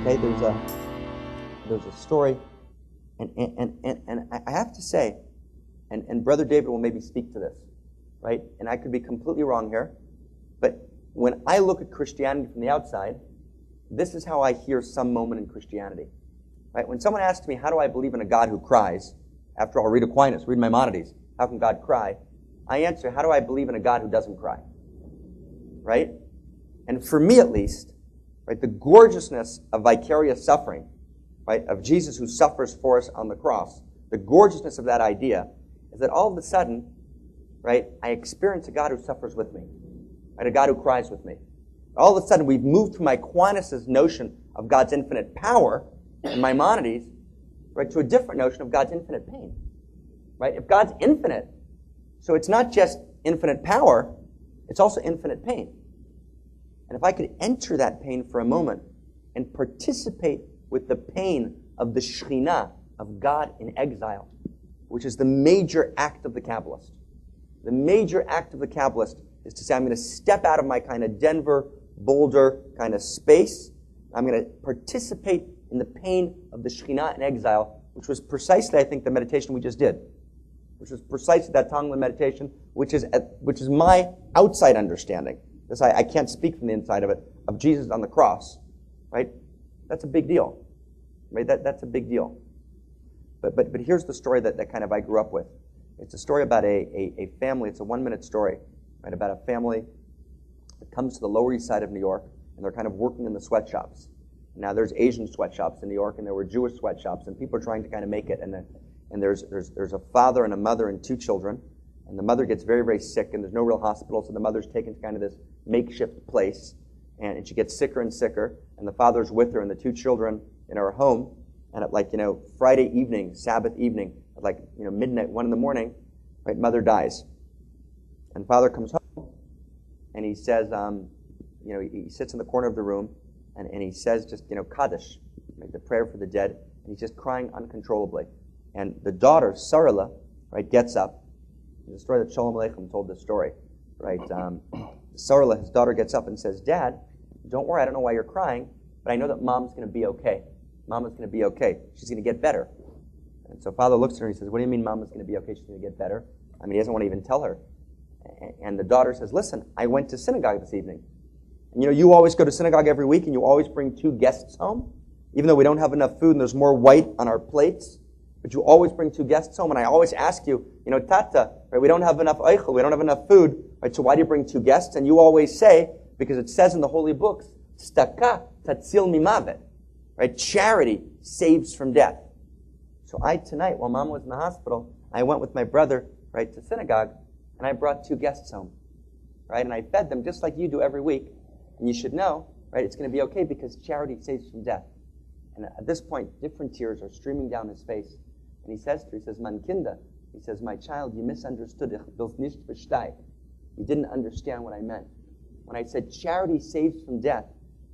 Okay, there's a story, and I have to say, and Brother David will maybe speak to this, right? And I could be completely wrong here, but when I look at Christianity from the outside, this is how I hear some moment in Christianity. Right? When someone asks me, how do I believe in a God who cries? After all, read Aquinas, read Maimonides. How can God cry? I answer, how do I believe in a God who doesn't cry? Right? And for me at least, right, the gorgeousness of vicarious suffering, right, of Jesus who suffers for us on the cross, the gorgeousness of that idea is that all of a sudden, right, I experience a God who suffers with me, right, a God who cries with me. All of a sudden, we've moved from Aquinas' notion of God's infinite power and Maimonides, right, to a different notion of God's infinite pain. Right? If God's infinite, so it's not just infinite power, it's also infinite pain. And if I could enter that pain for a moment and participate with the pain of the Shekhinah, of God in exile, which is the major act of the Kabbalist. The major act of the Kabbalist is to say, I'm going to step out of my kind of Denver, Boulder kind of space. I'm going to participate in the pain of the Shekhinah in exile, which was precisely, I think, the meditation we just did. Which was precisely that Tonglen meditation, which is my outside understanding. Because I can't speak from the inside of it, of Jesus on the cross. Right? That's a big deal. Right? That's a big deal. But here's the story that kind of I grew up with. It's a story about a family. It's a 1-minute story, right? About a family that comes to the Lower East Side of New York, and they're kind of working in the sweatshops. Now there's Asian sweatshops in New York, and there were Jewish sweatshops, and people are trying to kind of make it. And there's a father and a mother and 2 children, and the mother gets very, very sick, and there's no real hospital, so the mother's taken to kind of this makeshift place, and she gets sicker and sicker, and the father's with her, and the 2 children are home, and at Friday evening, Sabbath evening, at midnight, 1 in the morning, right, mother dies. And father comes home, and he says, he sits in the corner of the room, and he says just, Kaddish, right, the prayer for the dead, and he's just crying uncontrollably. And the daughter, Sarala, right, gets up. There's a story that Shalom Aleichem told this story, right? Sarala, his daughter, gets up and says, Dad, don't worry, I don't know why you're crying, but I know that Mom's going to be okay. Mama's going to be okay. She's going to get better. And so father looks at her and he says, what do you mean Mama's going to be okay? She's going to get better? I mean, he doesn't want to even tell her. And the daughter says, listen, I went to synagogue this evening. And you always go to synagogue every week and you always bring 2 guests home, even though we don't have enough food and there's more white on our plates. But you always bring 2 guests home, and I always ask you, Tata, right, we don't have enough eichel, we don't have enough food, right, so why do you bring 2 guests? And you always say, because it says in the holy books, staka tatzil mimavet, right, charity saves from death. So tonight, while Mama was in the hospital, I went with my brother, right, to synagogue, and I brought 2 guests home, right, and I fed them just like you do every week, and you should know, right, it's going to be okay because charity saves from death. And at this point, different tears are streaming down his face. And he says to her, he says, Man Kinder, he says, my child, you misunderstood. You didn't understand what I meant. When I said charity saves from death,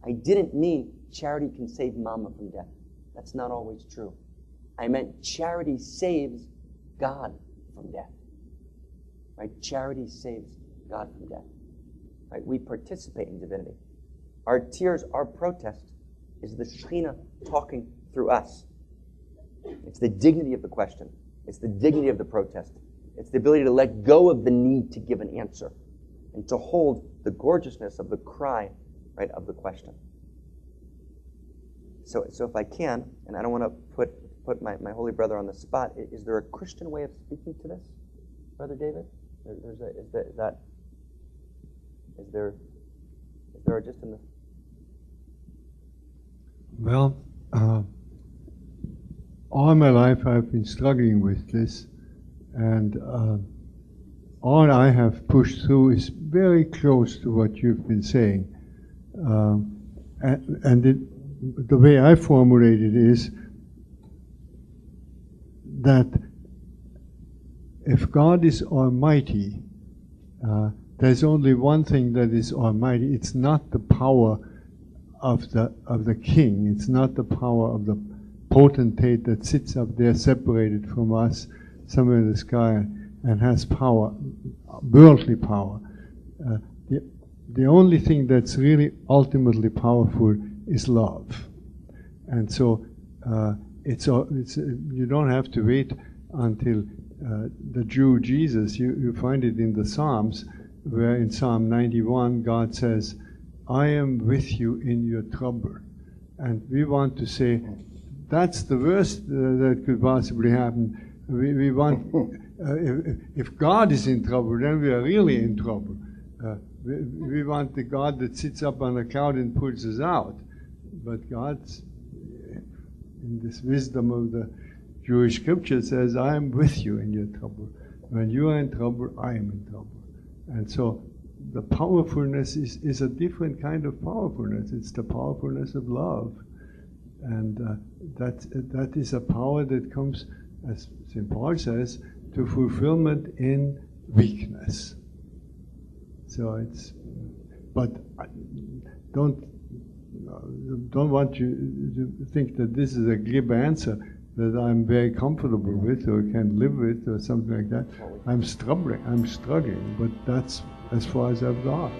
I didn't mean charity can save Mama from death. That's not always true. I meant charity saves God from death. Right? Charity saves God from death. Right? We participate in divinity. Our tears, our protest, is the Shekhinah talking through us. It's the dignity of the question. It's the dignity of the protest. It's the ability to let go of the need to give an answer and to hold the gorgeousness of the cry, right, of the question. So if I can, and I don't want to put my holy brother on the spot, is there a Christian way of speaking to this, Brother David? Is there just in the... Well, all my life I've been struggling with this, and all I have pushed through is very close to what you've been saying. The way I formulate it is that if God is almighty, there's only one thing that is almighty. It's not the power of the king. It's not the power of the potentate that sits up there separated from us somewhere in the sky and has power, worldly power. The only thing that's really ultimately powerful is love. And so you don't have to wait until the Jew Jesus. You find it in the Psalms, where in Psalm 91 God says, I am with you in your trouble. And we want to say, that's the worst that could possibly happen. We want, if God is in trouble, then we are really in trouble. We want the God that sits up on a cloud and pulls us out. But God's, in this wisdom of the Jewish scripture, says, I am with you in your trouble. When you are in trouble, I am in trouble. And so the powerfulness is a different kind of powerfulness. It's the powerfulness of love. And that is a power that comes, as St. Paul says, to fulfillment in weakness. So it's, but I don't want you to think that this is a glib answer that I'm very comfortable with or can live with or something like that. I'm struggling, but that's as far as I've got.